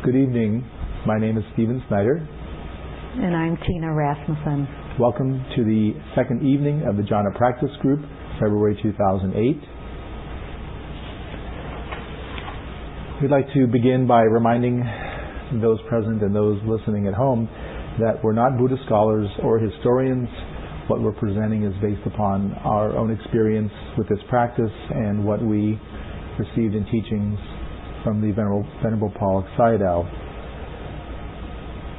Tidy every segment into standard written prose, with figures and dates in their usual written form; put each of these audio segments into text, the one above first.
Good evening. My name is Stephen Snyder. And I'm Tina Rasmussen. Welcome to the second evening of the Jhana Practice Group, February 2008. We'd like to begin by reminding those present and those listening at home that we're not Buddhist scholars or historians. What we're presenting is based upon our own experience with this practice and what we received in teachings from the Venerable Paul Sayadaw.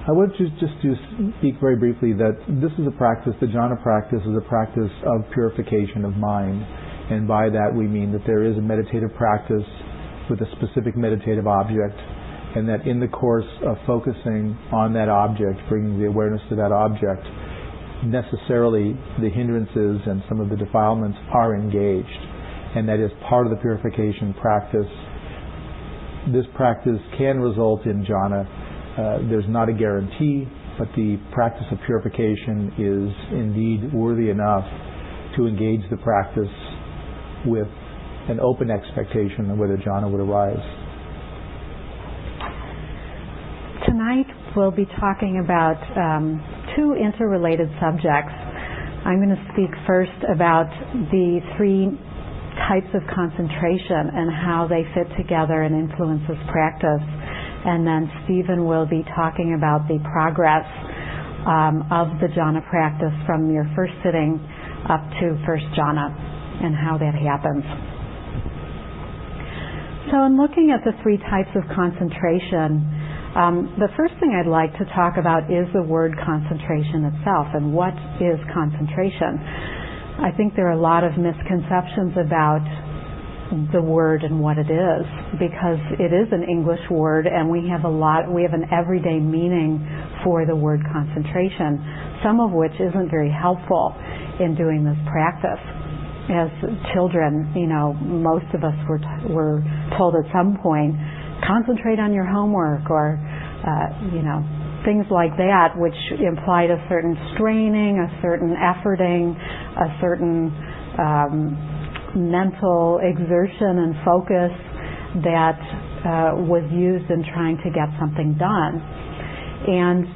I would just speak very briefly that this is a practice, the jhana practice is a practice of purification of mind. And by that we mean that there is a meditative practice with a specific meditative object, and that in the course of focusing on that object, bringing the awareness to that object, necessarily the hindrances and some of the defilements are engaged. And that is part of the purification practice. This practice can result in jhana. There's not a guarantee, but the practice of purification is indeed worthy enough to engage the practice with an open expectation of whether jhana would arise. Tonight we'll be talking about two interrelated subjects. I'm going to speak first about the three types of concentration and how they fit together and influence this practice. And then Stephen will be talking about the progress of the jhana practice from your first sitting up to first jhana and how that happens. So in looking at the three types of concentration, the first thing I'd like to talk about is the word concentration itself and what is concentration. I think there are a lot of misconceptions about the word and what it is, because it is an English word and we have an everyday meaning for the word concentration, some of which isn't very helpful in doing this practice. As children, most of us were told at some point, concentrate on your homework, or things like that, which implied a certain straining, a certain efforting, a certain mental exertion and focus that was used in trying to get something done. And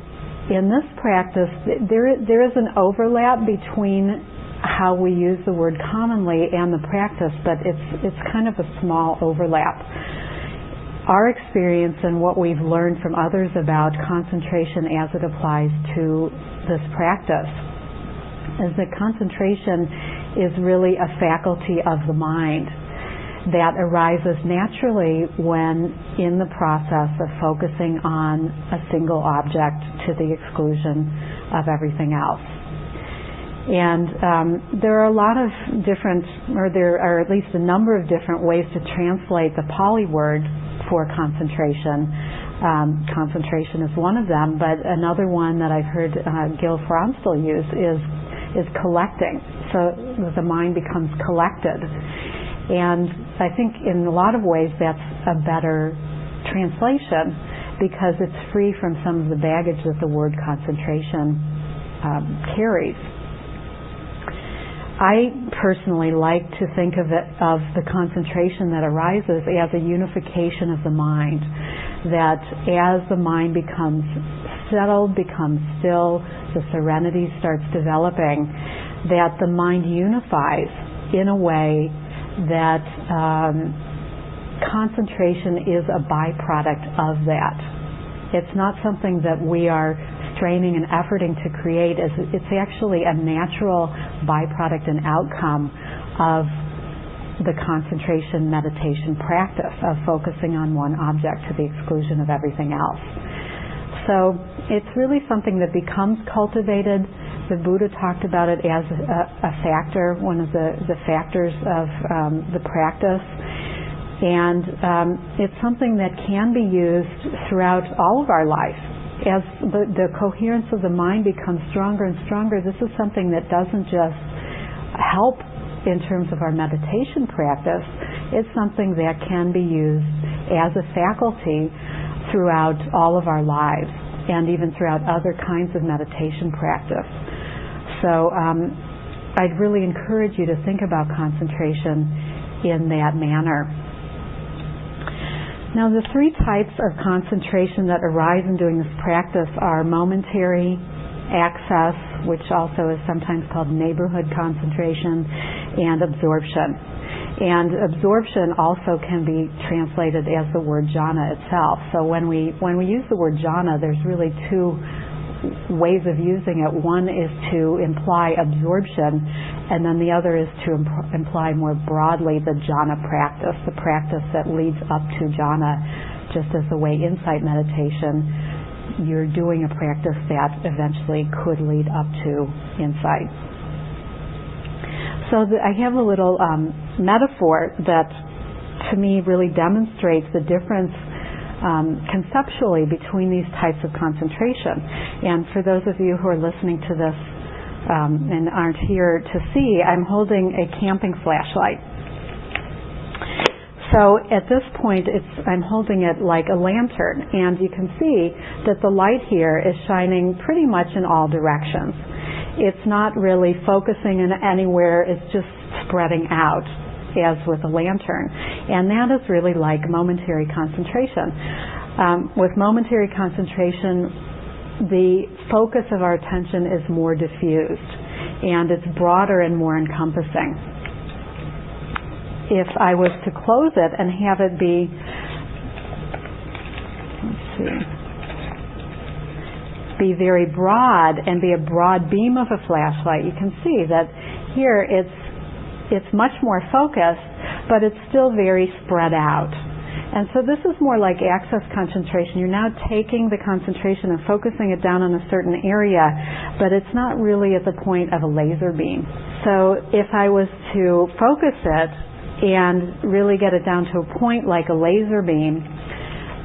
in this practice, there is an overlap between how we use the word commonly and the practice, but it's kind of a small overlap. Our experience and what we've learned from others about concentration as it applies to this practice is that concentration is really a faculty of the mind that arises naturally when in the process of focusing on a single object to the exclusion of everything else. And there are a lot of different, or there are at least a number of different ways to translate the Pali word for concentration. Concentration is one of them, but another one that I've heard Gil Fronstel use is collecting. So the mind becomes collected. And I think in a lot of ways that's a better translation because it's free from some of the baggage that the word concentration carries. I personally like to think of the concentration that arises as a unification of the mind, that as the mind becomes settled, becomes still, the serenity starts developing, that the mind unifies in a way that concentration is a byproduct of that. It's not something that we are straining and efforting to create. It's actually a natural byproduct and outcome of the concentration meditation practice of focusing on one object to the exclusion of everything else. So it's really something that becomes cultivated. The Buddha talked about it as a factor, one of the factors of the practice. And it's something that can be used throughout all of our life. As the coherence of the mind becomes stronger and stronger, this is something that doesn't just help in terms of our meditation practice. It's something that can be used as a faculty throughout all of our lives and even throughout other kinds of meditation practice. So I'd really encourage you to think about concentration in that manner. Now, the three types of concentration that arise in doing this practice are momentary, access, which also is sometimes called neighborhood concentration, and absorption. And absorption also can be translated as the word jhana itself. So when we use the word jhana, there's really two ways of using it. One is to imply absorption, and then the other is to imply more broadly the jhana practice, the practice that leads up to jhana. Just as the way insight meditation, you're doing a practice that eventually could lead up to insight. So I have a little metaphor that to me really demonstrates the difference conceptually between these types of concentration. And for those of you who are listening to this and aren't here to see, I'm holding a camping flashlight. So at this point, I'm holding it like a lantern, and you can see that the light here is shining pretty much in all directions. It's not really focusing in anywhere, it's just spreading out, as with a lantern. And that is really like momentary concentration. With momentary concentration, the focus of our attention is more diffused, and it's broader and more encompassing. If I was to close it and have it be, be very broad and be a broad beam of a flashlight, you can see that here it's much more focused, but it's still very spread out. And so this is more like access concentration. You're now taking the concentration and focusing it down on a certain area, but it's not really at the point of a laser beam. So if I was to focus it and really get it down to a point like a laser beam,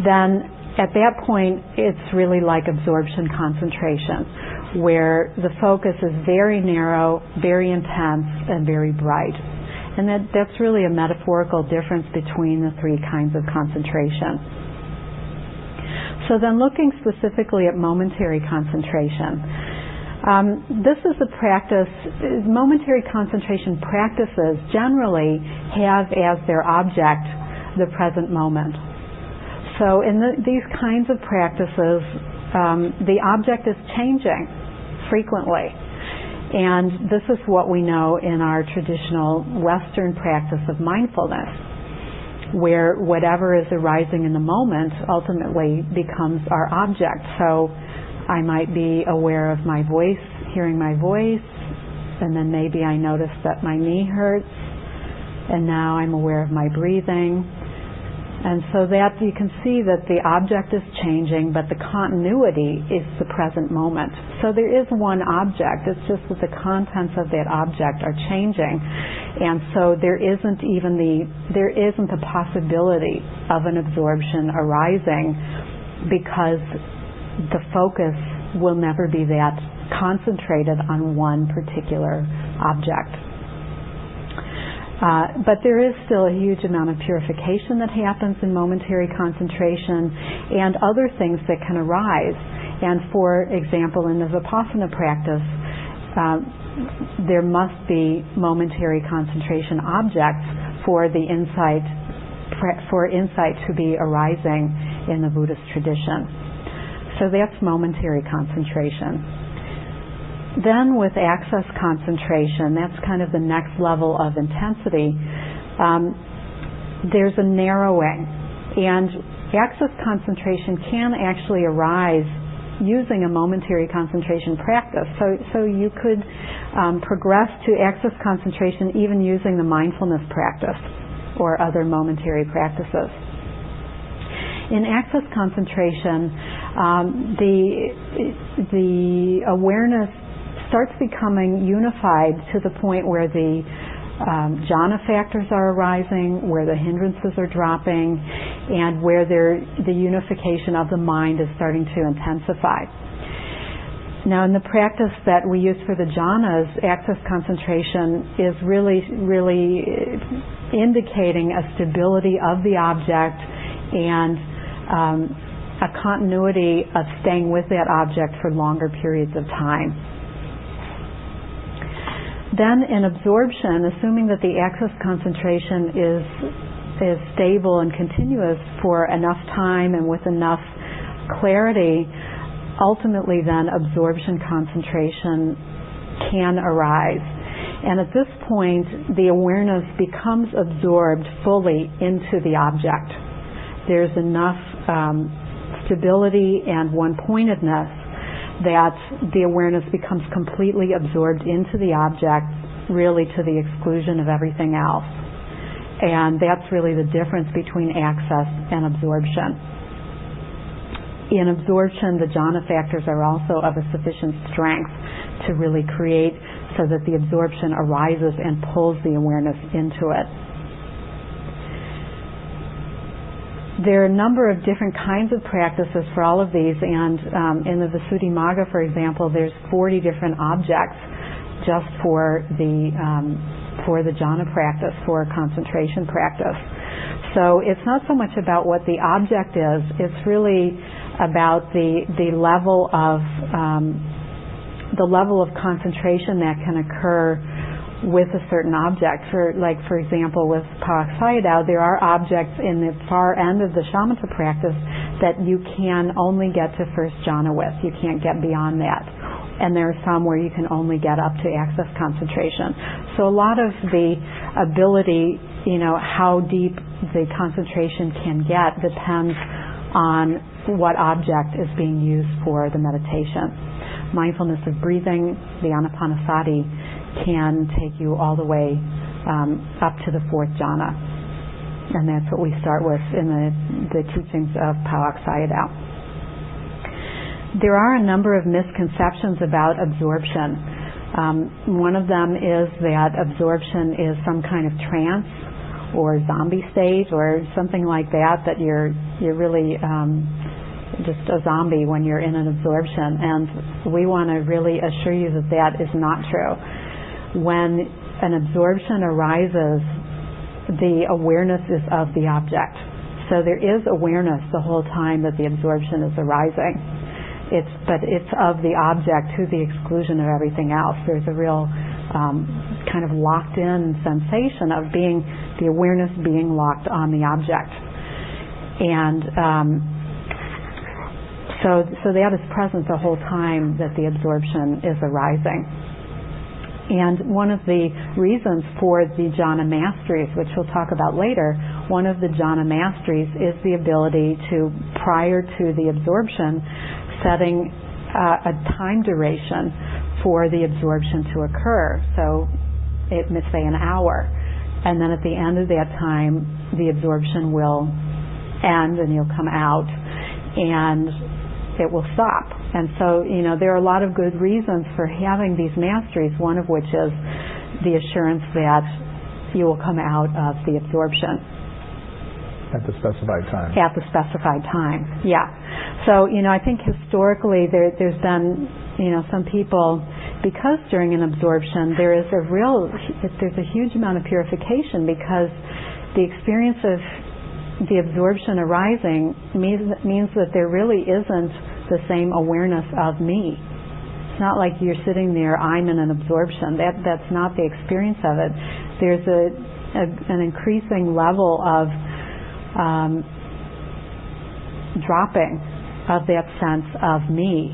then at that point it's really like absorption concentration, where the focus is very narrow, very intense, and very bright. And that's really a metaphorical difference between the three kinds of concentration. So then looking specifically at momentary concentration, this is a practice, momentary concentration practices generally have as their object the present moment. So in these kinds of practices, the object is changing frequently. And this is what we know in our traditional Western practice of mindfulness, where whatever is arising in the moment ultimately becomes our object. So I might be aware of my voice, hearing my voice, and then maybe I notice that my knee hurts, and now I'm aware of my breathing. And so that you can see that the object is changing, but the continuity is the present moment. So there is one object, it's just that the contents of that object are changing. And so there isn't a possibility of an absorption arising, because the focus will never be that concentrated on one particular object. But there is still a huge amount of purification that happens in momentary concentration, and other things that can arise. And for example, in the Vipassana practice, there must be momentary concentration objects for insight to be arising in the Buddhist tradition. So that's momentary concentration. Then with access concentration, that's kind of the next level of intensity, there's a narrowing. And access concentration can actually arise using a momentary concentration practice. So you could progress to access concentration even using the mindfulness practice or other momentary practices. In access concentration, the awareness starts becoming unified to the point where the jhana factors are arising, where the hindrances are dropping, and where the unification of the mind is starting to intensify. Now, in the practice that we use for the jhanas, access concentration is really indicating a stability of the object and a continuity of staying with that object for longer periods of time. Then in absorption, assuming that the access concentration is is stable and continuous for enough time and with enough clarity, ultimately then absorption concentration can arise. And at this point, the awareness becomes absorbed fully into the object. There's enough stability and one-pointedness that the awareness becomes completely absorbed into the object, really to the exclusion of everything else. And that's really the difference between access and absorption. In absorption, the jhana factors are also of a sufficient strength to really create so that the absorption arises and pulls the awareness into it. There are a number of different kinds of practices for all of these, and in the Visuddhimagga, for example, there's 40 different objects just for the jhana practice, for concentration practice. So it's not so much about what the object is; it's really about the level of concentration that can occur with a certain object. For example, with Pāvāksayadao, there are objects in the far end of the shamatha practice that you can only get to first jhana with. You can't get beyond that. And there are some where you can only get up to access concentration. So a lot of the ability, how deep the concentration can get depends on what object is being used for the meditation. Mindfulness of breathing, the anapanasati, can take you all the way up to the fourth jhana. And that's what we start with in the teachings of Pāvāksayadao. There are a number of misconceptions about absorption. One of them is that absorption is some kind of trance or zombie state or something like that you're really just a zombie when you're in an absorption. And we want to really assure you that that is not true. When an absorption arises, the awareness is of the object. So there is awareness the whole time that the absorption is arising. But it's of the object to the exclusion of everything else. There's a real kind of locked-in sensation of the awareness being locked on the object. And so that is present the whole time that the absorption is arising. And one of the reasons for the jhana masteries, which we'll talk about later, one of the jhana masteries is the ability to, prior to the absorption, setting a time duration for the absorption to occur. So it may say an hour. And then at the end of that time, the absorption will end and you'll come out and it will stop. And so, there are a lot of good reasons for having these masteries, one of which is the assurance that you will come out of the absorption. At the specified time. At the specified time, yeah. So, I think historically there's been, some people, because during an absorption there's a huge amount of purification, because the experience of the absorption arising means that there really isn't the same awareness of me. It's not like you're sitting there, I'm in an absorption. That's not the experience of it. There's an increasing level of dropping of that sense of me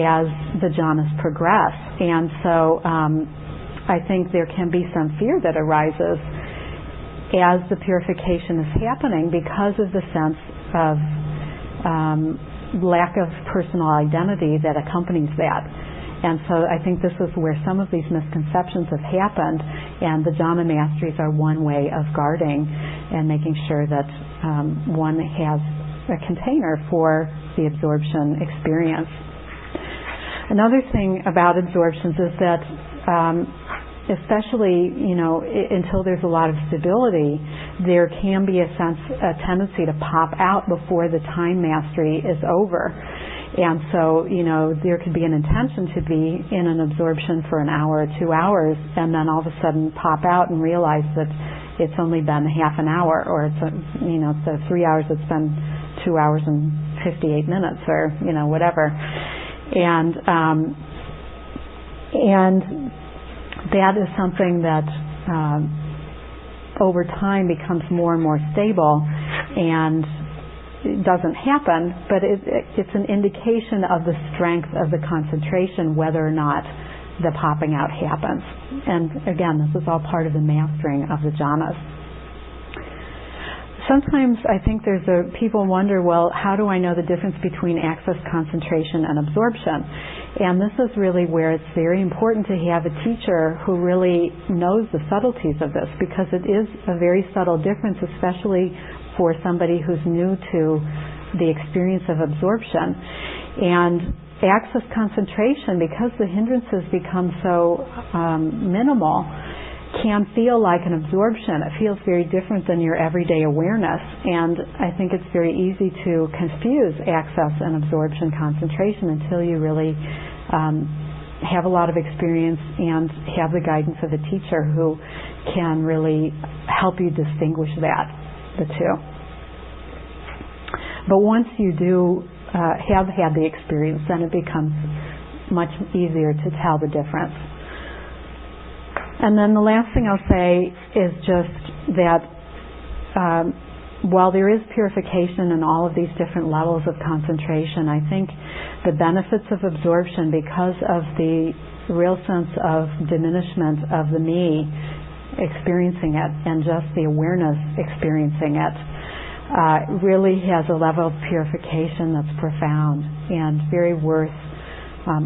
as the jhanas progress. And so I think there can be some fear that arises as the purification is happening because of the sense of lack of personal identity that accompanies that. And so I think this is where some of these misconceptions have happened, and the jhana masteries are one way of guarding and making sure that one has a container for the absorption experience. Another thing about absorptions is that especially, until there's a lot of stability, there can be a tendency to pop out before the time mastery is over. And so, there could be an intention to be in an absorption for an hour or 2 hours, and then all of a sudden pop out and realize that it's only been half an hour, or it's 3 hours, it's been 2 hours and 58 minutes, or, whatever. And that is something that over time becomes more and more stable and it doesn't happen, but it's an indication of the strength of the concentration whether or not the popping out happens. And again, this is all part of the mastering of the jhanas. Sometimes I think people wonder, well, how do I know the difference between access, concentration, and absorption? And this is really where it's very important to have a teacher who really knows the subtleties of this, because it is a very subtle difference, especially for somebody who's new to the experience of absorption. And access, concentration, because the hindrances become so minimal, can feel like an absorption. It feels very different than your everyday awareness, and I think it's very easy to confuse access and absorption concentration until you really have a lot of experience and have the guidance of a teacher who can really help you distinguish the two. But once you do have had the experience, then it becomes much easier to tell the difference. And then the last thing I'll say is just that while there is purification in all of these different levels of concentration, I think the benefits of absorption, because of the real sense of diminishment of the me experiencing it and just the awareness experiencing it, really has a level of purification that's profound and very worth.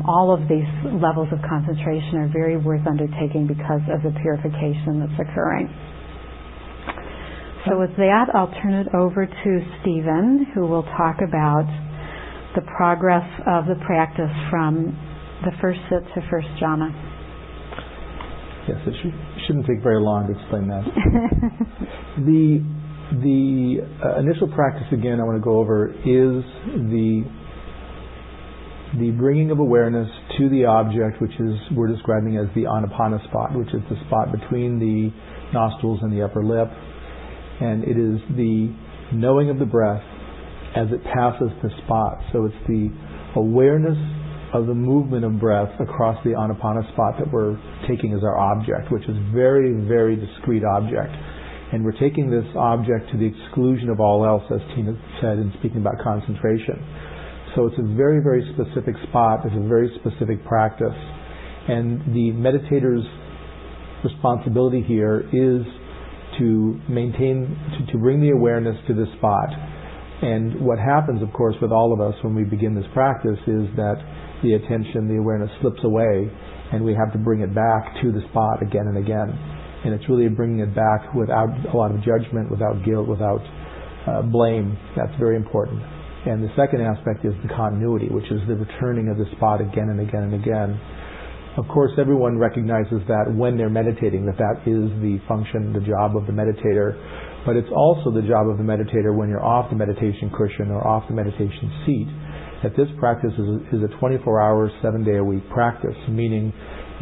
All of these levels of concentration are very worth undertaking because of the purification that's occurring. So with that, I'll turn it over to Stephen, who will talk about the progress of the practice from the first sit to first jhana. Yes, it shouldn't take very long to explain that. The initial practice, again, I want to go over is the bringing of awareness to the object, which is we're describing as the anapana spot, which is the spot between the nostrils and the upper lip. And it is the knowing of the breath as it passes the spot. So it's the awareness of the movement of breath across the anapana spot that we're taking as our object, which is very, very discrete object. And we're taking this object to the exclusion of all else, as Tina said in speaking about concentration. So it's a very, very specific spot. It's a very specific practice. And the meditator's responsibility here is to maintain, to bring the awareness to this spot. And what happens, of course, with all of us when we begin this practice is that the attention, the awareness slips away, and we have to bring it back to the spot again and again. And it's really bringing it back without a lot of judgment, without guilt, without blame. That's very important. And the second aspect is the continuity, which is the returning of the spot again and again and again. Of course, everyone recognizes that when they're meditating, that is the function, the job of the meditator. But it's also the job of the meditator when you're off the meditation cushion or off the meditation seat, that this practice is a 24-hour, 7-day-a-week practice, meaning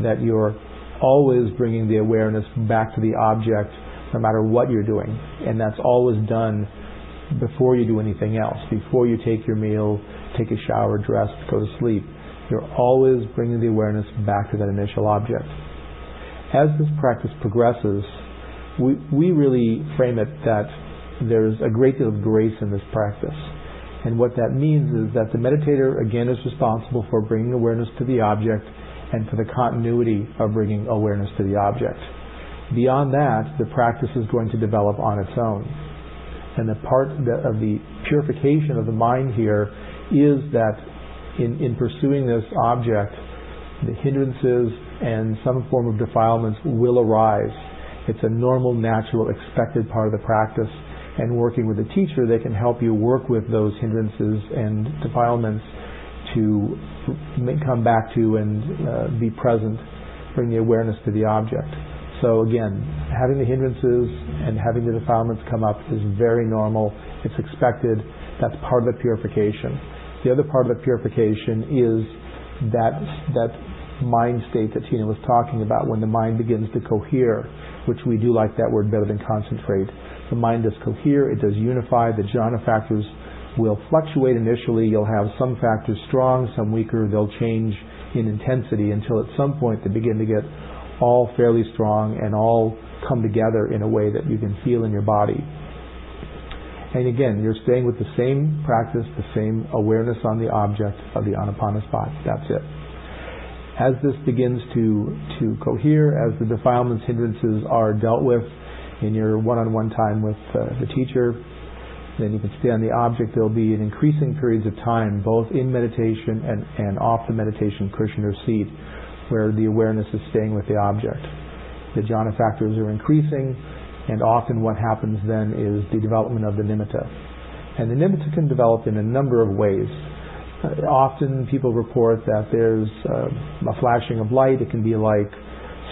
that you're always bringing the awareness back to the object no matter what you're doing. And that's always done before you do anything else, before you take your meal, take a shower, dress, go to sleep. You're always bringing the awareness back to that initial object. As this practice progresses, we really frame it that there's a great deal of grace in this practice. And what that means is that the meditator, again, is responsible for bringing awareness to the object and for the continuity of bringing awareness to the object. Beyond that, the practice is going to develop on its own. And the part of the purification of the mind here is that in pursuing this object, the hindrances and some form of defilements will arise. It's a normal, natural, expected part of the practice. And working with a teacher, they can help you work with those hindrances and defilements to come back to and be present, bring the awareness to the object. So again, having the hindrances and having the defilements come up is very normal. It's expected. That's part of the purification. The other part of the purification is that mind state that Tina was talking about, when the mind begins to cohere, which we do like that word better than concentrate. The mind does cohere, it does unify. The jhana factors will fluctuate initially. You'll have some factors strong, some weaker. They'll change in intensity until at some point they begin to get all fairly strong and all come together in a way that you can feel in your body. And again, you're staying with the same practice, the same awareness on the object of the Anapanasati. That's it. As this begins to cohere, as the defilements, hindrances are dealt with in your one-on-one time with the teacher, then you can stay on the object. There'll be in increasing periods of time, both in meditation and off the meditation cushion or seat, where the awareness is staying with the object. The jhana factors are increasing, and often what happens then is the development of the nimitta. And the nimitta can develop in a number of ways. Often people report that there's a flashing of light. It can be like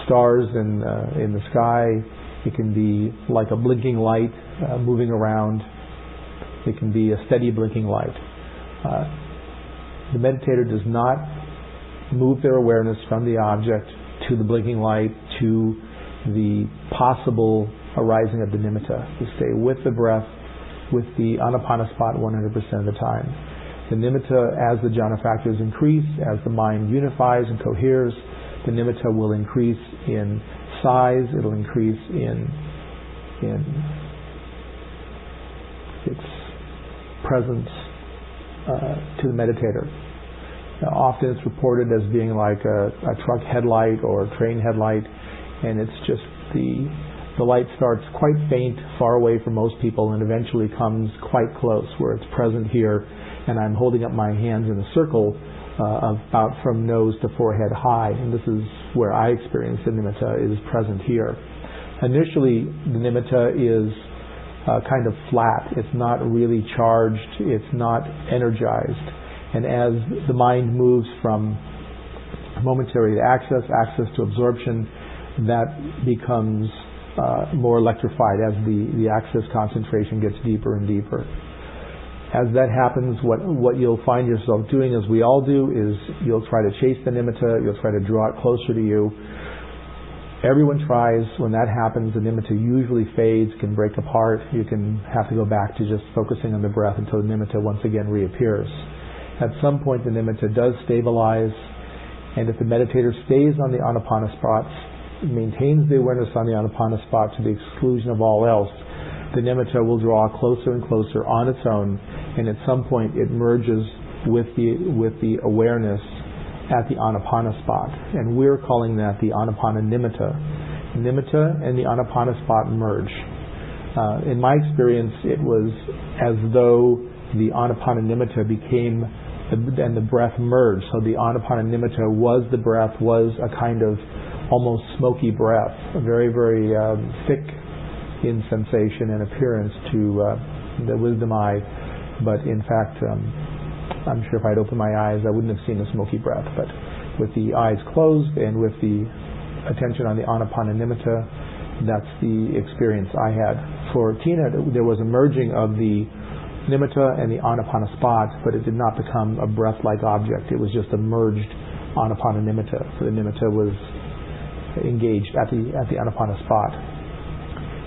stars in the sky. It can be like a blinking light moving around. It can be a steady blinking light. The meditator does not move their awareness from the object to the blinking light to the possible arising of the nimitta. You stay with the breath, with the anapanasati 100% of the time. The nimitta, as the jhana factors increase, as the mind unifies and coheres, the nimitta will increase in size, it'll increase in its presence to the meditator. Now, often it's reported as being like a truck headlight or a train headlight, and it's just the light starts quite faint, far away from most people, and eventually comes quite close, where it's present here, and I'm holding up my hands in a circle about from nose to forehead high, and this is where I experience the nimitta is present here. Initially, the nimitta is kind of flat. It's not really charged. It's not energized. And as the mind moves from momentary to access to absorption, that becomes more electrified as the access concentration gets deeper and deeper. As that happens, what you'll find yourself doing, as we all do, is you'll try to chase the nimitta, you'll try to draw it closer to you. Everyone tries. When that happens, the nimitta usually fades, can break apart. You can have to go back to just focusing on the breath until the nimitta once again reappears. At some point, the nimitta does stabilize, and if the meditator stays on the anapanasati, maintains the awareness on the anapanasati to the exclusion of all else, the nimitta will draw closer and closer on its own, and at some point it merges with the awareness at the anapanasati, and we're calling that the anapana nimitta. Nimitta and the anapanasati merge. In my experience, it was as though the anapana nimitta became and the breath merged. So the anapana nimitta was the breath, was a kind of almost smoky breath, very, very thick in sensation and appearance to the wisdom eye, but in fact I'm sure if I'd opened my eyes I wouldn't have seen a smoky breath. But with the eyes closed and with the attention on the anapana nimitta, that's the experience I had. For Tina, there was a merging of the nimitta and the anapanasati, but it did not become a breath-like object. It was just a merged anapana nimitta. So the nimitta was engaged at the anapanasati.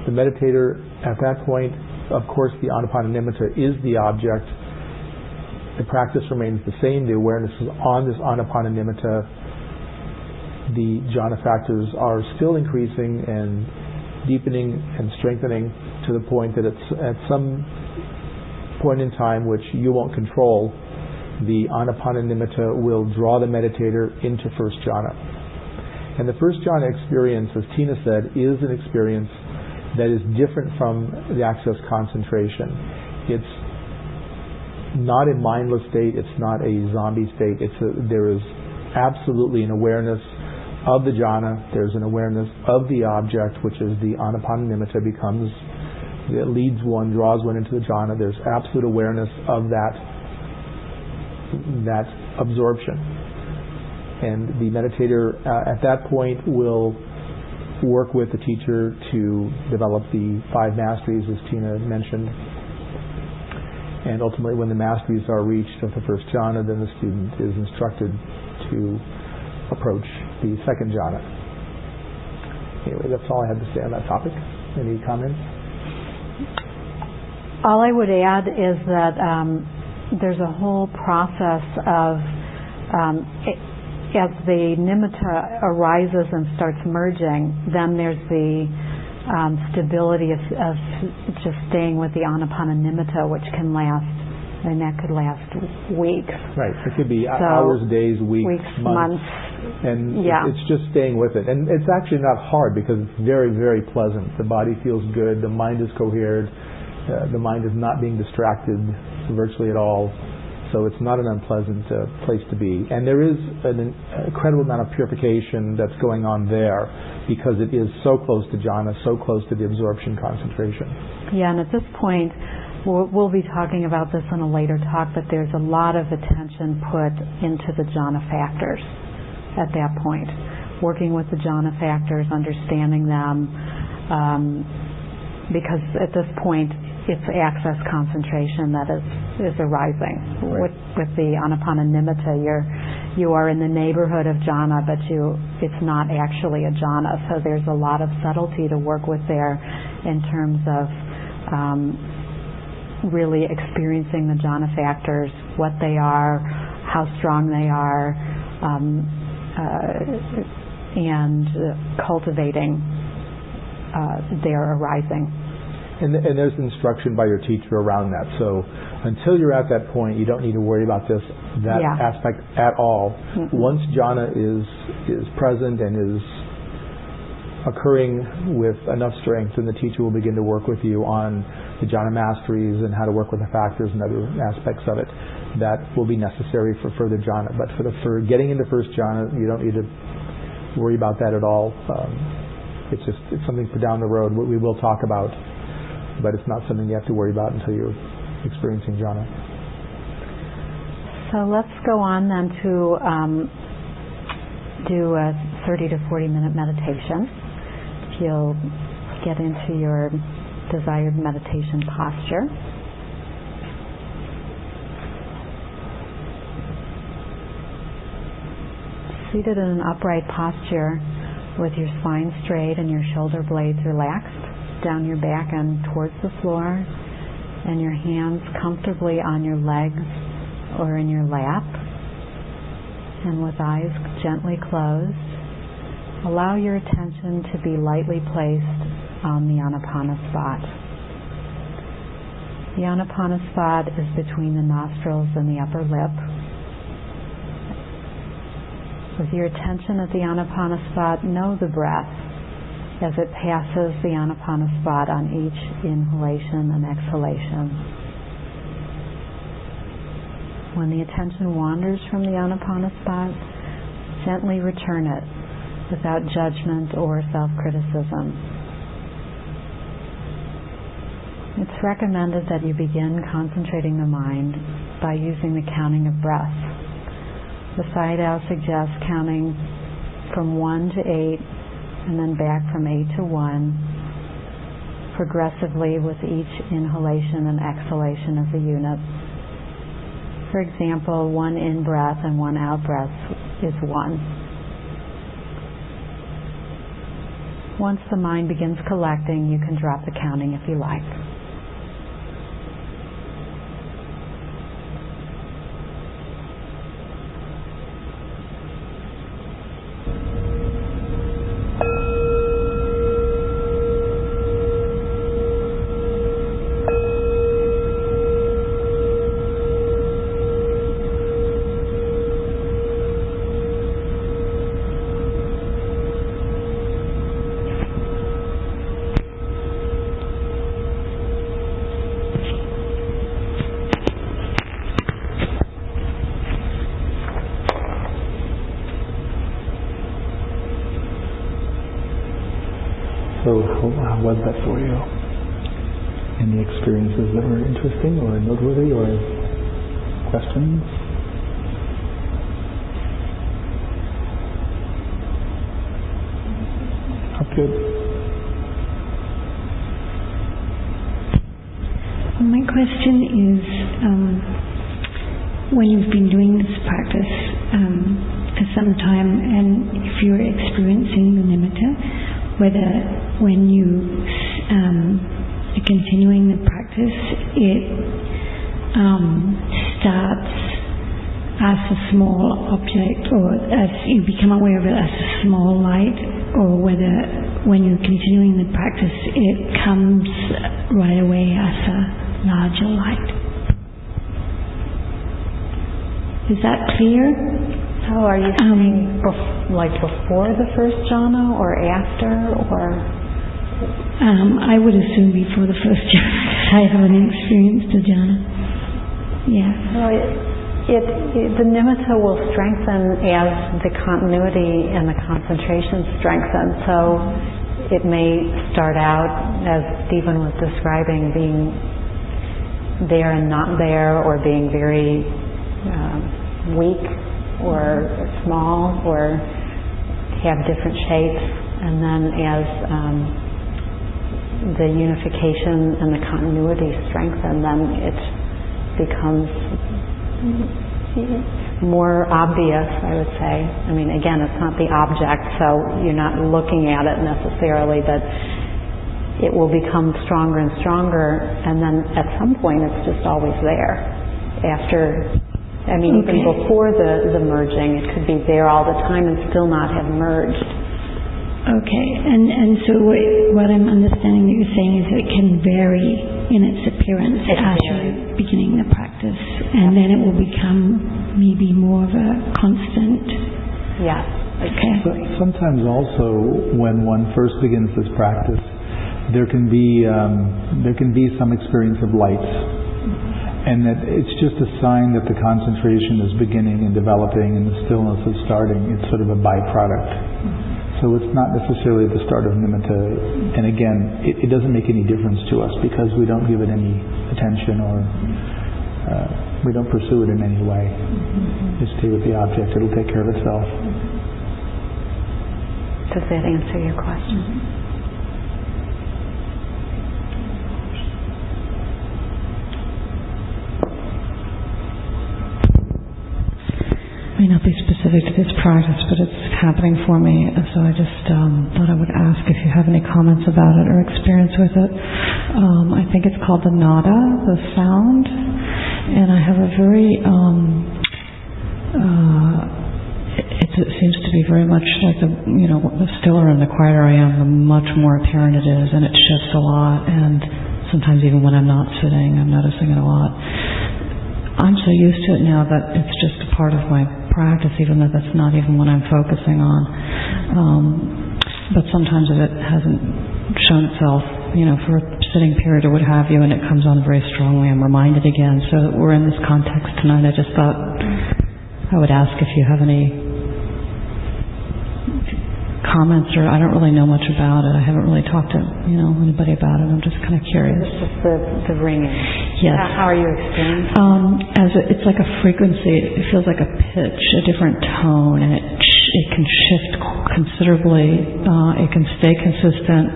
The meditator at that point, of course, the anapana nimitta is the object. The practice remains the same. The awareness is on this anapana nimitta. The jhana factors are still increasing and deepening and strengthening to the point that it's at some point in time which you won't control, the anapana nimitta will draw the meditator into first jhana. And the first jhana experience, as Tina said, is an experience that is different from the access concentration. It's not a mindless state. It's not a zombie state. There is absolutely an awareness of the jhana. There's an awareness of the object, which is the anapana nimitta it leads one, draws one into the jhana. There's absolute awareness of that absorption. And the meditator at that point will work with the teacher to develop the 5 masteries, as Tina mentioned. And ultimately, when the masteries are reached of the first jhana, then the student is instructed to approach the second jhana. Anyway, that's all I had to say on that topic. Any comments? All I would add is that there's a whole process of as the nimitta arises and starts merging, then there's the stability of just staying with the anapana nimitta, which can last, and that could last weeks. Right. It could be hours, days, weeks, months. And it's just staying with it. And it's actually not hard because it's very, very pleasant. The body feels good. The mind is coherent. The mind is not being distracted virtually at all. So it's not an unpleasant place to be. And there is an incredible amount of purification that's going on there because it is so close to jhana, so close to the absorption concentration. Yeah, and at this point, we'll be talking about this in a later talk, but there's a lot of attention put into the jhana factors at that point. Working with the jhana factors, understanding them, because at this point, it's access concentration that is arising. Right. With the anapana nimitta, you are in the neighborhood of jhana, but it's not actually a jhana. So there's a lot of subtlety to work with there in terms of really experiencing the jhana factors, what they are, how strong they are, and cultivating their arising. And there's instruction by your teacher around that. So until you're at that point, you don't need to worry about that aspect at all. Mm-hmm. Once jhana is present and is occurring with enough strength, then the teacher will begin to work with you on the jhana masteries and how to work with the factors and other aspects of it. That will be necessary for further jhana. But for getting into first jhana, you don't need to worry about that at all. It's something for down the road. We will talk about. But it's not something you have to worry about until you're experiencing jhana. So let's go on then to do a 30 to 40 minute meditation. If you'll get into your desired meditation posture. Seated in an upright posture with your spine straight and your shoulder blades relaxed down your back and towards the floor, and your hands comfortably on your legs or in your lap, and with eyes gently closed, allow your attention to be lightly placed on the anapana spot. The anapana spot is between the nostrils and the upper lip. With your attention at the anapana spot, know the breath as it passes the anapana spot on each inhalation and exhalation. When the attention wanders from the anapana spot, gently return it without judgment or self-criticism. It's recommended that you begin concentrating the mind by using the counting of breath. The Sayadaw suggests counting from 1 to 8 and then back from 8 to 1, progressively with each inhalation and exhalation as a unit. For example, 1 in-breath and 1 out-breath is 1. Once the mind begins collecting, you can drop the counting if you like. So how was that for you? Any experiences that were interesting or noteworthy or questions? How good? My question is, when you've been doing this practice for some time, and if you're experiencing the nimitta, whether when you are continuing the practice, it starts as a small object, or as you become aware of it as a small light, or whether when you're continuing the practice it comes right away as a larger light. Is that clear? So are you saying like before the first jhana or after, or? I would assume before the first jhana. I haven't experienced a jhana. Yeah. Well, the nimitta will strengthen as the continuity and the concentration strengthen. So it may start out, as Stephen was describing, being there and not there, or being very weak or small, or have different shapes, and then as the unification and the continuity strengthen, then it becomes more obvious, I would say. I mean, again, it's not the object, so you're not looking at it necessarily, but it will become stronger and stronger, and then at some point it's just always there. After, I mean, even before the merging, it could be there all the time and still not have merged. Okay, and so what I'm understanding that you're saying is that it can vary in its appearance as you're beginning the practice, and then it will become maybe more of a constant. Yes. Okay. Sometimes also when one first begins this practice, there can be some experience of lights, and that it's just a sign that the concentration is beginning and developing, and the stillness is starting. It's sort of a byproduct. So it's not necessarily the start of nimitta, and again, it doesn't make any difference to us because we don't give it any attention, or we don't pursue it in any way. Just stay with the object; it'll take care of itself. Does that answer your question? May not be specific to this practice, but it's happening for me, and so I just thought I would ask if you have any comments about it or experience with it. I think it's called the nada, the sound, and I have a very it seems to be very much like the stiller and the quieter I am, the much more apparent it is, and it shifts a lot, and sometimes even when I'm not sitting, I'm noticing it a lot. I'm so used to it now that it's just a part of my practice, even though that's not even what I'm focusing on. But sometimes if it hasn't shown itself, for a sitting period or what have you, and it comes on very strongly, I'm reminded again. So we're in this context tonight. I just thought I would ask if you have any comments, or I don't really know much about it. I haven't really talked to anybody about it. I'm just kind of curious. It's just the ringing. Yes. How are you experiencing? It's like a frequency. It feels like a pitch, a different tone, and it can shift considerably. It can stay consistent.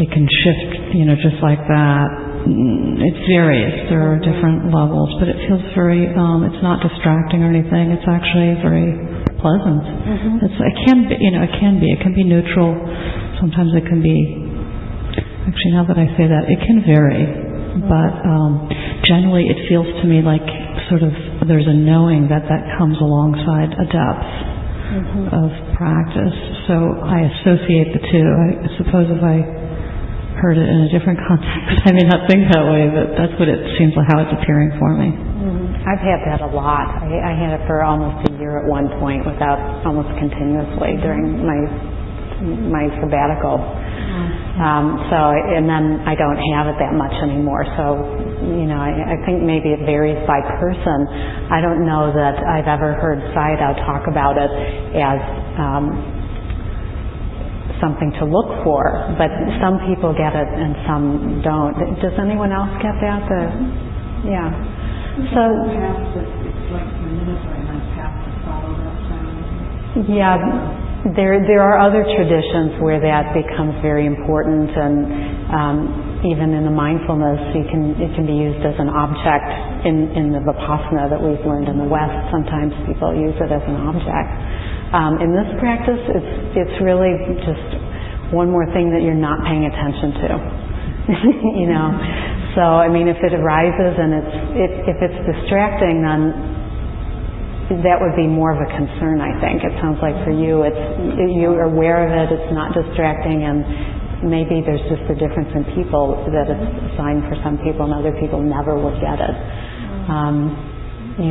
It can shift, just like that. It varies. There are different levels, but it feels very. It's not distracting or anything. It's actually very pleasant. It can be. It can be neutral. Sometimes it can be. Actually, now that I say that, it can vary. But generally it feels to me like sort of there's a knowing that comes alongside a depth of practice. So I associate the two. I suppose if I heard it in a different context, I may not think that way, but that's what it seems like, how it's appearing for me. I've had that a lot. I had it for almost a year at one point, almost continuously during my sabbatical. And then I don't have it that much anymore. So, I think maybe it varies by person. I don't know that I've ever heard Sayadaw talk about it as something to look for, but some people get it and some don't. Does anyone else get that? Yeah. So. Yeah. There are other traditions where that becomes very important, and even in the mindfulness, it can be used as an object in the Vipassana that we've learned in the West. Sometimes people use it as an object. In this practice, it's really just one more thing that you're not paying attention to. So, I mean, if it arises and if it's distracting, then that would be more of a concern, I think. It sounds like for you, you're aware of it, it's not distracting, and maybe there's just a difference in people, that it's a sign for some people and other people never would get it.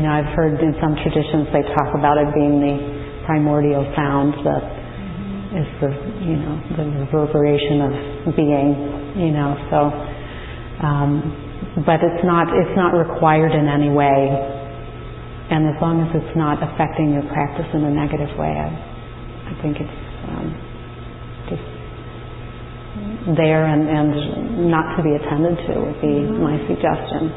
I've heard in some traditions they talk about it being the primordial sound that is the reverberation of being, but it's not required in any way. And as long as it's not affecting your practice in a negative way, I think it's just there and not to be attended to would be my suggestion.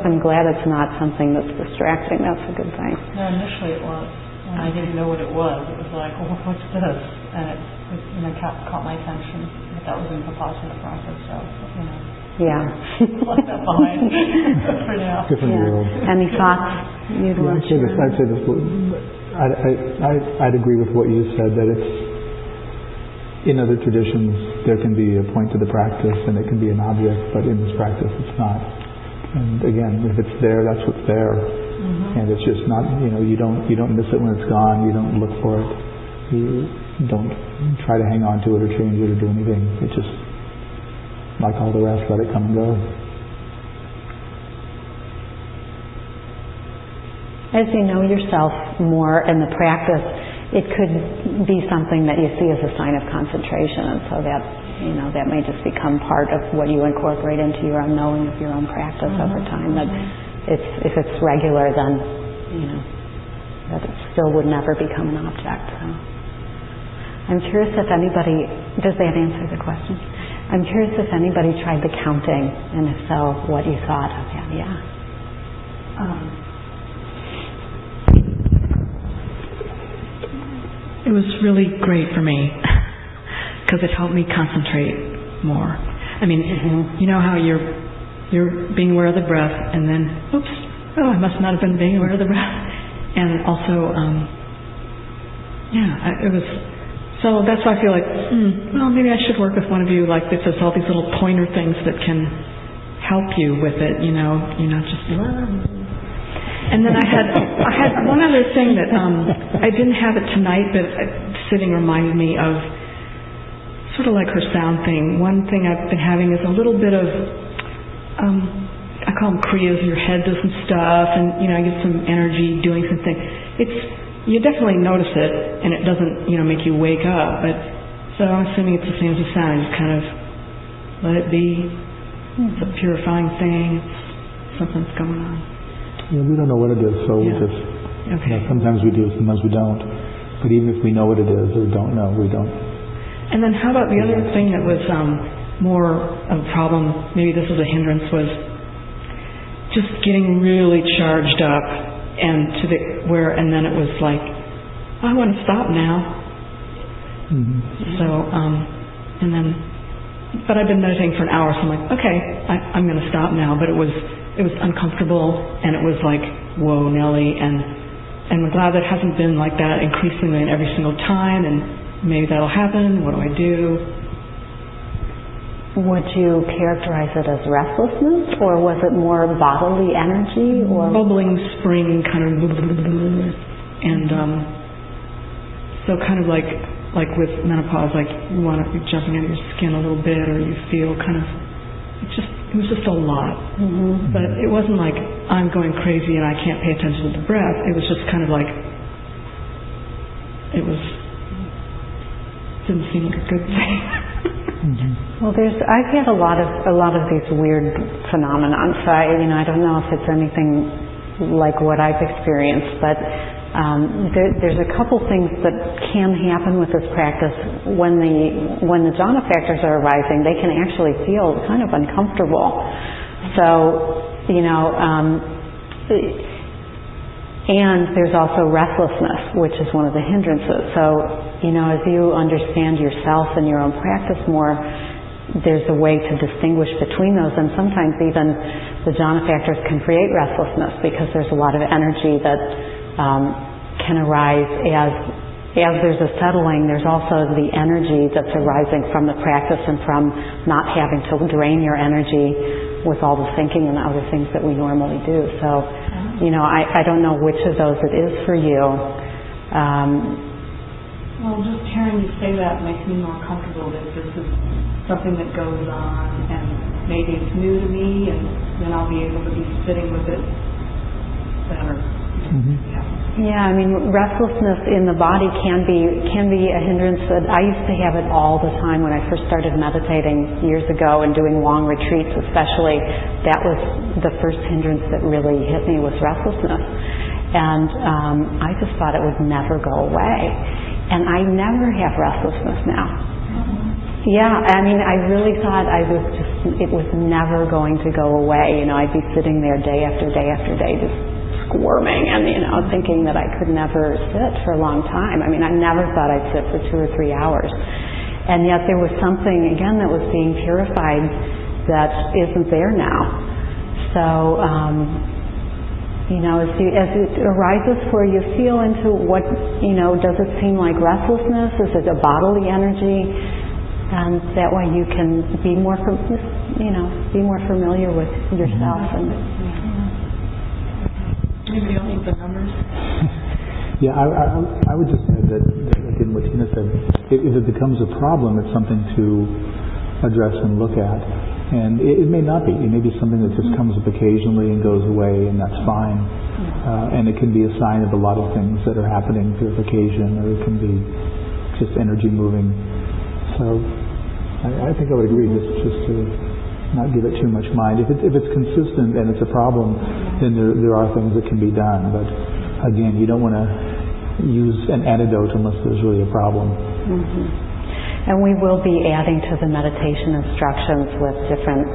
I'm glad it's not something that's distracting. That's a good thing. No, initially it was. And I didn't know what it was. It was like, oh, what's this? And it caught my attention. But that was in the Vipassana process, so, Yeah. Left that behind for now. Different world. Any thoughts you'd want to share? I'd say this. I'd agree with what you said, that it's, in other traditions there can be a point to the practice and it can be an object, but in this practice it's not. And again, if it's there, that's what's there. And it's just not, you don't miss it when it's gone. You don't look for it. You don't try to hang on to it or change it or do anything. It's just, like all the rest, let it come and go. As you know yourself more in the practice, it could be something that you see as a sign of concentration, and so that that may just become part of what you incorporate into your own knowing of your own practice over time. That if it's regular, then that it still would never become an object. So. I'm curious if anybody, does that answer the question? I'm curious if anybody tried the counting, and if so, what you thought of that. Yeah. It was really great for me because it helped me concentrate more. I mean, you know how you're being aware of the breath, and then, oops, I must not have been being aware of the breath. And also, it was. So that's why I feel like, maybe I should work with one of you, like this is all these little pointer things that can help you with it, you're not just. And then I had one other thing that I didn't have it tonight, but sitting reminded me of sort of like her sound thing. One thing I've been having is a little bit of, I call them kriyas, your head does some stuff, and I get some energy doing something. You definitely notice it, and it doesn't, make you wake up. But so I'm assuming it's the same as the sound. You kind of let it be. It's a purifying thing. Something's going on. Yeah, we don't know what it is, so we just. Okay. Sometimes we do, sometimes we don't. But even if we know what it is or don't know, we don't. And then how about the other thing that was more of a problem? Maybe this was a hindrance. Was just getting really charged up. And and then it was like, I want to stop now. So, but I've been meditating for an hour, so I'm like, okay, I'm going to stop now. But it was uncomfortable, and it was like, whoa, Nellie, and I'm glad that it hasn't been like that increasingly and every single time, and maybe that'll happen. What do I do? Would you characterize it as restlessness, or was it more bodily energy, or bubbling spring kind of, and so kind of like with menopause, like you want to be jumping out of your skin a little bit, or you feel kind of it was just a lot. But it wasn't like I'm going crazy and I can't pay attention to the breath. It was just kind of like didn't seem like a good thing. Well, I've had a lot of these weird phenomenon. So I don't know if it's anything like what I've experienced, but there's a couple things that can happen with this practice. When the jhana factors are arising, they can actually feel kind of uncomfortable. So and there's also restlessness, which is one of the hindrances. So as you understand yourself and your own practice more, there's a way to distinguish between those, and sometimes even the jhana factors can create restlessness because there's a lot of energy that can arise as there's a settling. There's also the energy that's arising from the practice and from not having to drain your energy with all the thinking and other things that we normally do. So I don't know which of those it is for you. Well, just hearing you say that makes me more comfortable that this is something that goes on, and maybe it's new to me, and then I'll be able to be sitting with it better. Mm-hmm. Yeah, restlessness in the body can be a hindrance. That I used to have it all the time when I first started meditating years ago and doing long retreats especially. That was the first hindrance that really hit me, was restlessness. And I just thought it would never go away. And I never have restlessness now. Yeah, I really thought it was never going to go away. I'd be sitting there day after day after day just squirming and, thinking that I could never sit for a long time. I never thought I'd sit for 2 or 3 hours. And yet there was something, again, that was being purified that isn't there now. So, as it arises for you, feel into what, does it seem like restlessness? Is it a bodily energy? And that way you can be more, familiar with yourself. Anybody else with the numbers? Yeah, I would just add that again, what Tina said, if it becomes a problem, it's something to address and look at. And it may not be. It may be something that just comes up occasionally and goes away, and that's fine. And it can be a sign of a lot of things that are happening, purification, or it can be just energy moving. So I think I would agree, just to not give it too much mind. If it's consistent and it's a problem, then there are things that can be done. But again, you don't want to use an antidote unless there's really a problem. Mm-hmm. And we will be adding to the meditation instructions with different,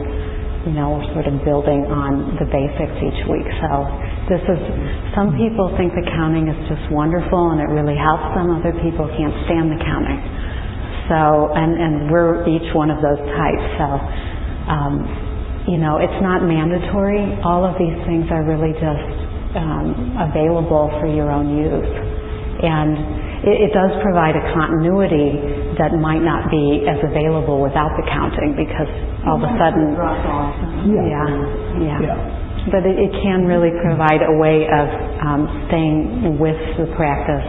we're sort of building on the basics each week. So some people think the counting is just wonderful and it really helps them. Other people can't stand the counting. So, and we're each one of those types. So, it's not mandatory. All of these things are really just available for your own use. And it does provide a continuity that might not be as available without the counting, because all of a sudden, but it can really provide a way of staying with the practice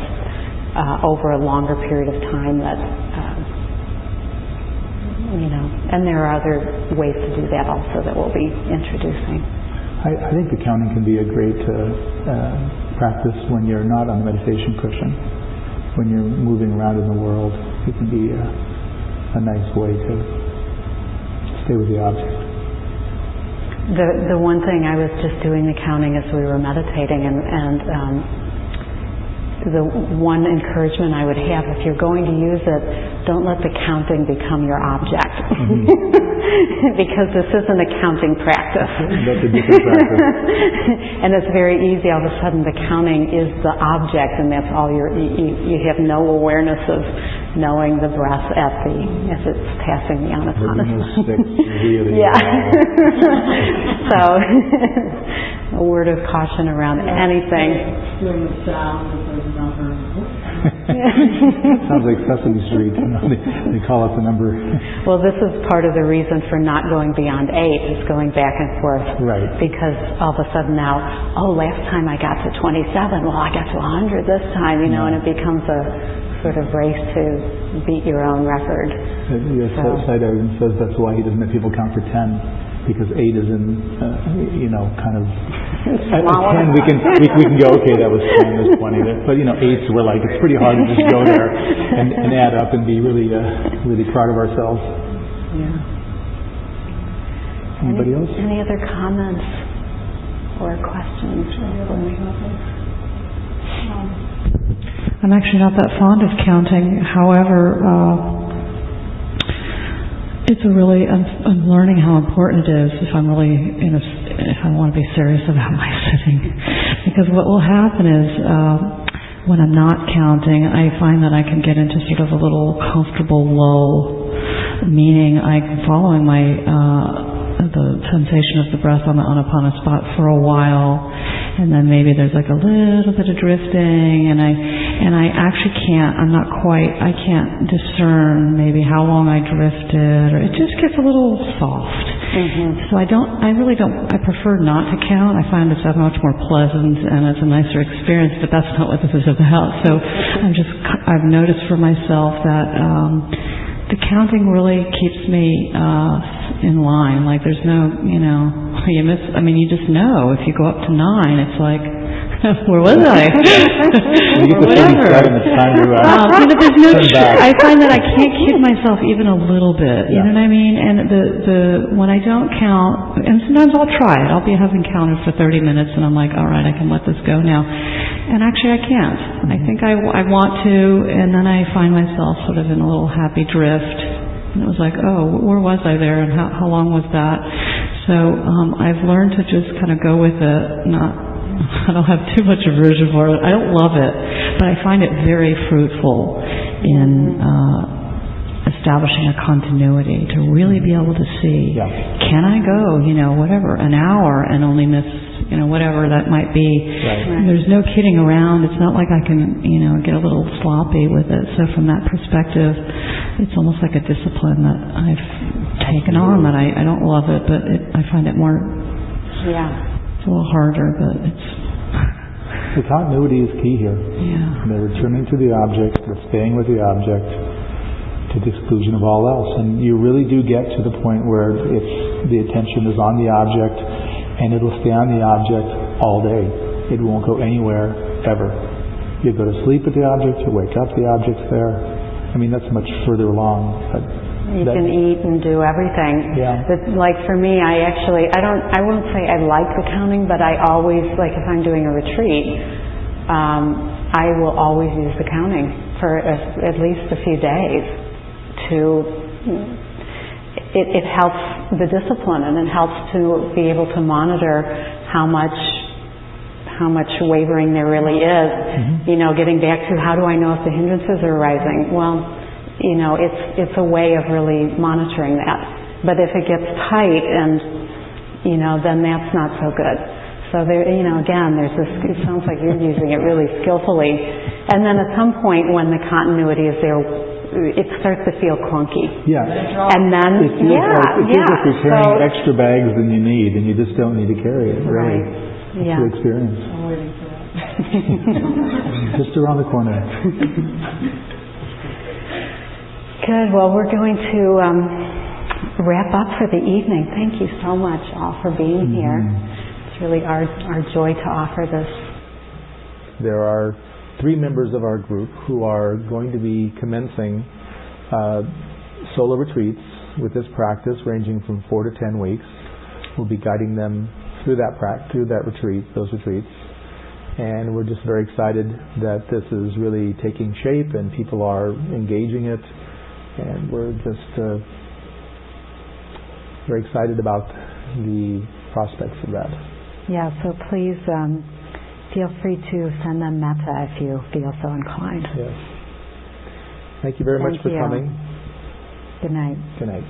over a longer period of time. That and there are other ways to do that also that we'll be introducing. I think the counting can be a great practice when you're not on the meditation cushion. When you're moving around in the world, it can be a nice way to stay with the object. The one thing, I was just doing the counting as we were meditating, and the one encouragement I would have, if you're going to use it, don't let the counting become your object. Mm-hmm. Because this isn't a counting practice. That's a different practice. And it's very easy, all of a sudden the counting is the object, and that's all you have no awareness of knowing the breath as it's passing the anapanasati. Really yeah. So a word of caution around anything. Doing the sound of the number. Sounds like Sesame Street. They call it the number. Well, this is part of the reason for not going beyond 8, is going back and forth. Right. Because all of a sudden now, last time I got to 27, well, I got to 100 this time, and it becomes a sort of race to beat your own record. Yes, Sayadaw even says that's why he doesn't have people count to 10, because 8 is in, kind of. At 10 we can go, okay, that was 10, that was 20, but 8s we're like, it's pretty hard to just go there and add up and be really proud of ourselves. Yeah. Anybody else? Any other comments or questions? I'm actually not that fond of counting. However, it's I'm learning how important it is if I'm really if I want to be serious about my sitting. Because what will happen is when I'm not counting, I find that I can get into sort of a little comfortable lull, meaning I'm following the sensation of the breath on the anapana spot for a while, and then maybe there's like a little bit of drifting, and I actually I can't discern maybe how long I drifted, or it just gets a little soft. So I really don't, I prefer not to count. I find this much more pleasant and it's a nicer experience, but that's not what this is about. So I've noticed for myself that the counting really keeps me in line. Like there's no, you just know if you go up to 9, it's like, where was I? You get to 37, it's time to there's no I find that I can't keep myself even a little bit. You know what I mean? And when I don't count, and sometimes I'll try it. I'll be having counted for 30 minutes, and I'm like, all right, I can let this go now. And actually, I can't. I think I want to, and then I find myself sort of in a little happy drift. And it was like, oh, where was I there, and how long was that? So I've learned to just kind of go with it, I don't have too much aversion for it. I don't love it, but I find it very fruitful in establishing a continuity to really be able to see, can I go, whatever, an hour and only miss, whatever that might be. Right. There's no kidding around. It's not like I can, get a little sloppy with it. So from that perspective, it's almost like a discipline that I've taken on that I don't love it, but I find it more... It's a little harder, but it's... The continuity is key here. They're returning to the object, they're staying with the object to the exclusion of all else. And you really do get to the point where the attention is on the object, and it'll stay on the object all day. It won't go anywhere, ever. You go to sleep at the object, you wake up, the object's there. I mean, that's much further along. But you can eat and do everything. But like for me, I won't say I like the counting, but I always, like if I'm doing a retreat, I will always use the counting for at least a few days it helps the discipline, and it helps to be able to monitor how much wavering there really is. Getting back to how do I know if the hindrances are arising? Well, it's a way of really monitoring that. But if it gets tight and, then that's not so good. So there, again, there's this, it sounds like you're using it really skillfully. And then at some point when the continuity is there, it starts to feel clunky. And then, it feels like you're carrying extra bags than you need, and you just don't need to carry it, really. That's the experience. I'm waiting for that. Just around the corner. Good. Well, we're going to wrap up for the evening. Thank you so much all for being here. It's really our joy to offer this. There are 3 members of our group who are going to be commencing solo retreats with this practice, ranging from 4 to 10 weeks. We'll be guiding them through those retreats. And we're just very excited that this is really taking shape and people are engaging it. And we're just very excited about the prospects of that. So please feel free to send them metta if you feel so inclined. Yes. Thank you very much for coming. Good night. Good night.